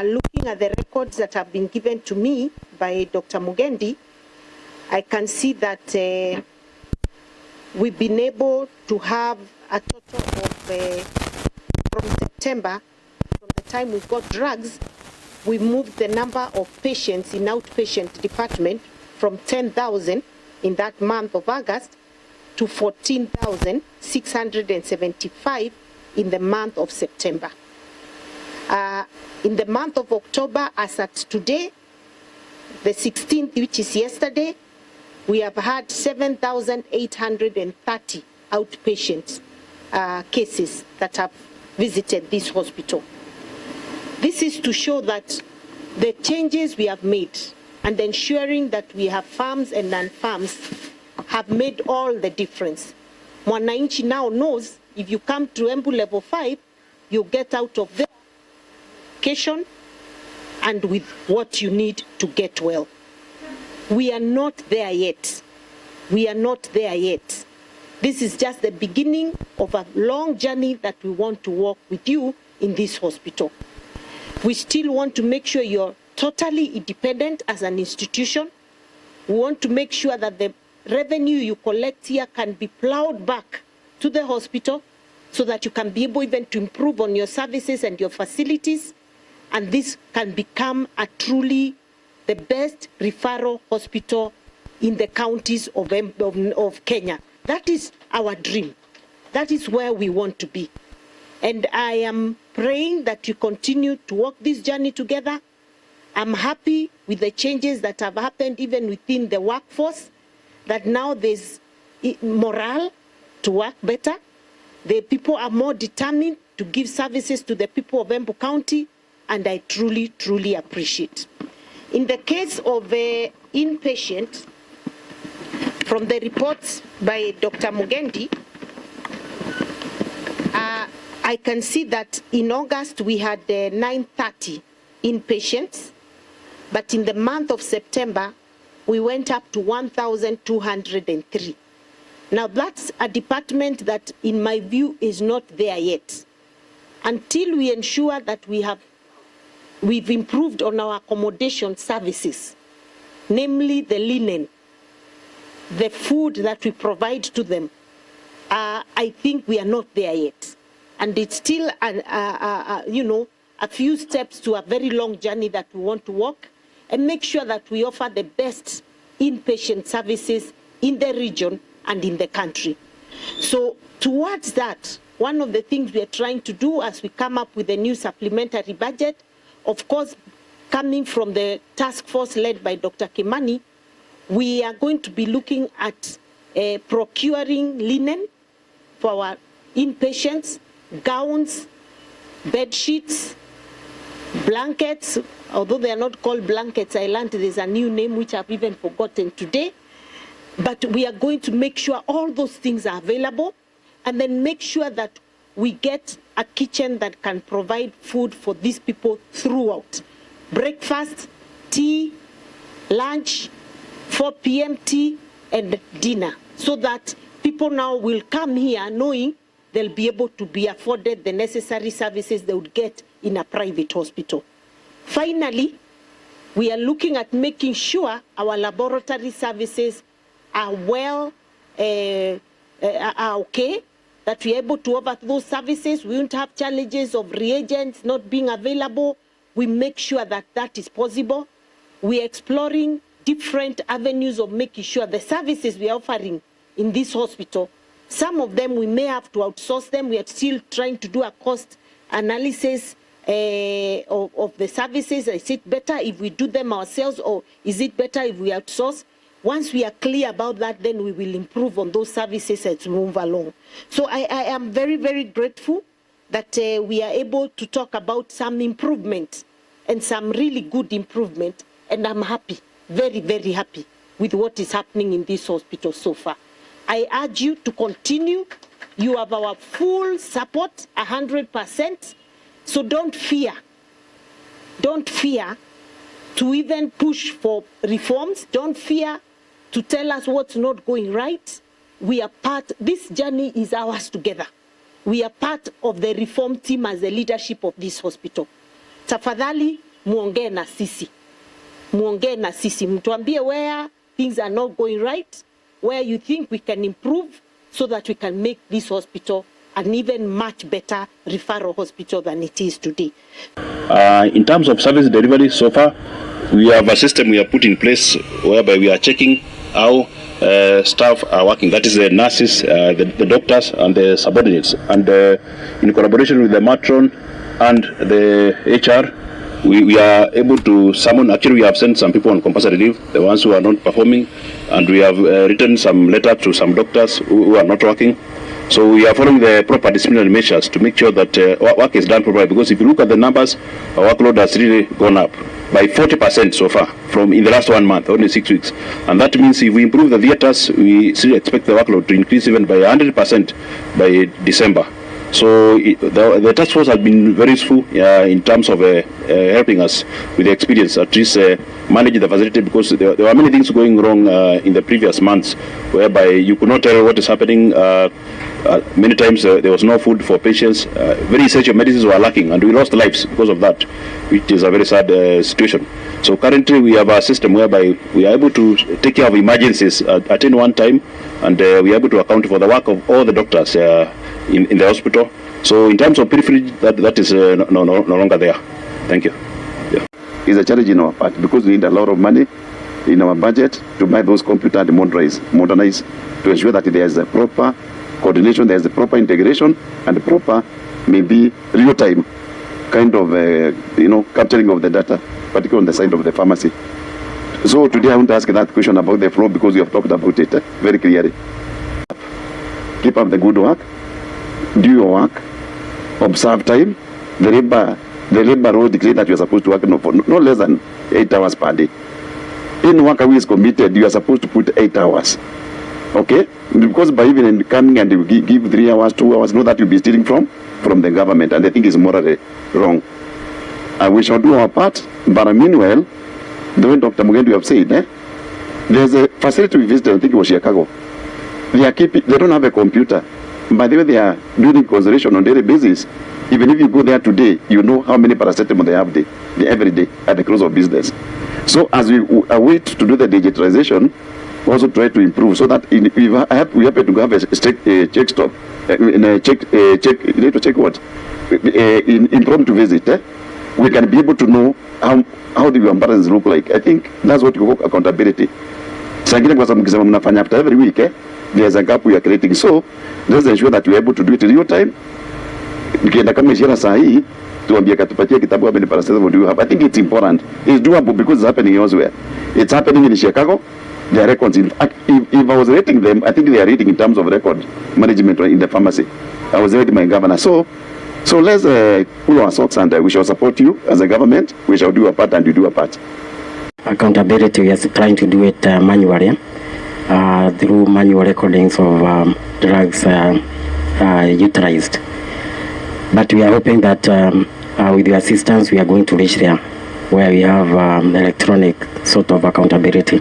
looking at the records that have been given to me by Dr. Mugendi, I can see that we've been able to have a total of, from September, from the time we got drugs, we moved the number of patients in outpatient department from 10,000 in that month of August to 14,675 in the month of September. In the month of October, as at today, the 16th, which is yesterday, we have had 7,830 outpatient cases that have visited this hospital. This is to show that the changes we have made and ensuring that we have farms and non-farms have made all the difference. Mwananchi now knows if you come to Embu level 5, you get out of there education and with what you need to get well. We are not there yet. We are not there yet. This is just the beginning of a long journey that we want to walk with you in this hospital. We still want to make sure you're totally independent as an institution. We want to make sure that the revenue you collect here can be plowed back to the hospital so that you can be able even to improve on your services and your facilities, and this can become a truly the best referral hospital in the counties of Kenya. That is our dream. That is where we want to be. And I am praying that you continue to walk this journey together. I'm happy with the changes that have happened even within the workforce, that now there's morale to work better. The people are more determined to give services to the people of Embu County, and I truly, truly appreciate. In the case of inpatient, from the reports by Dr. Mugendi, I can see that in August we had 930 inpatients, but in the month of September, we went up to 1,203. Now that's a department that, in my view, is not there yet. Until we ensure that we've improved on our accommodation services, namely the linen, the food that we provide to them, I think we are not there yet. And it's still, you know, a few steps to a very long journey that we want to walk and make sure that we offer the best inpatient services in the region and in the country. So towards that, one of the things we are trying to do as we come up with a new supplementary budget, of course, coming from the task force led by Dr. Kimani, we are going to be looking at procuring linen for our inpatients, gowns, bed sheets, blankets. Although they are not called blankets, I learned there's a new name which I've even forgotten today. But we are going to make sure all those things are available, and then make sure that we get a kitchen that can provide food for these people throughout. Breakfast, tea, lunch, 4 p.m. tea, and dinner, so that people now will come here knowing they'll be able to be afforded the necessary services they would get in a private hospital. Finally, we are looking at making sure our laboratory services are well, are okay, that we're able to offer those services. We won't have challenges of reagents not being available. We make sure that that is possible. We're exploring different avenues of making sure the services we are offering in this hospital, some of them we may have to outsource them. We are still trying to do a cost analysis of the services. Is it better if we do them ourselves, or is it better if we outsource? Once we are clear about that, then we will improve on those services as we move along. So I am very, very grateful that we are able to talk about some improvement and some really good improvement. And I'm happy, very, very happy with what is happening in this hospital so far. I urge you to continue. You have our full support, 100%. So don't fear. Don't fear to even push for reforms. Don't fear to tell us what's not going right. We are part, this journey is ours together. We are part of the reform team as the leadership of this hospital. Tafadhali, muongee na sisi. Muongee na sisi, mtuambie where things are not going right, where you think we can improve so that we can make this hospital an even much better referral hospital than it is today. In terms of service delivery, so far, we have a system we have put in place whereby we are checking how staff are working. That is the nurses, the doctors, and the subordinates. And in collaboration with the matron and the HR, we are able to summon. Actually, we have sent some people on compulsory leave, the ones who are not performing, and we have written some letter to some doctors who are not working. So we are following the proper disciplinary measures to make sure that work is done properly. Because if you look at the numbers, our workload has really gone up by 40% so far from in the last 1 month, only 6 weeks. And that means if we improve the theaters, we still expect the workload to increase even by 100% by December. So the task force has been very useful in terms of helping us with the experience, at least manage the facility, because there were many things going wrong in the previous months, whereby you could not tell what is happening. Many times there was no food for patients. Very essential medicines were lacking, and we lost lives because of that, which is a very sad situation. So currently we have a system whereby we are able to take care of emergencies at any one time, and we are able to account for the work of all the doctors in the hospital. So in terms of periphery, that is no longer there. Thank you. Yeah. It's a challenge in our part because we need a lot of money in our budget to buy those computers and modernize to ensure that there is a proper coordination, there is a proper integration, and the proper, maybe real-time kind of capturing of the data, particularly on the side of the pharmacy. So today I want to ask that question about the flow because you have talked about it very clearly. Keep up the good work, do your work, observe time. The labor rule declares that you are supposed to work no less than 8 hours per day. In work is committed, you are supposed to put 8 hours. Okay? Because by even coming and you give 3 hours, 2 hours, know that you'll be stealing from the government, and I think it's morally wrong. And we shall do our part, but meanwhile, the way Dr. Mugendi have said, there's a facility we visited, I think it was Chicago. They don't have a computer, but they are doing consultation on a daily basis. Even if you go there today, you know how many paracetamol they have every day at the close of business. So as we await to do the digitalization, also try to improve so that we happen to have a check stop, check what? Impromptu visit, we can be able to know how the imbalance look like. I think that's what you call accountability. After every week, there's a gap we are creating. So let's ensure that we're able to do it in real time. I think it's important. It's doable because it's happening elsewhere. It's happening in Chicago. Their records, if I was rating them, I think they are rating in terms of record management in the pharmacy. I was rating my governor. So let's pull our socks and we shall support you as a government. We shall do our part and you do our part. Accountability, we are trying to do it manually through manual recordings of drugs utilized. But we are hoping that with your assistance, we are going to reach there where we have electronic sort of accountability.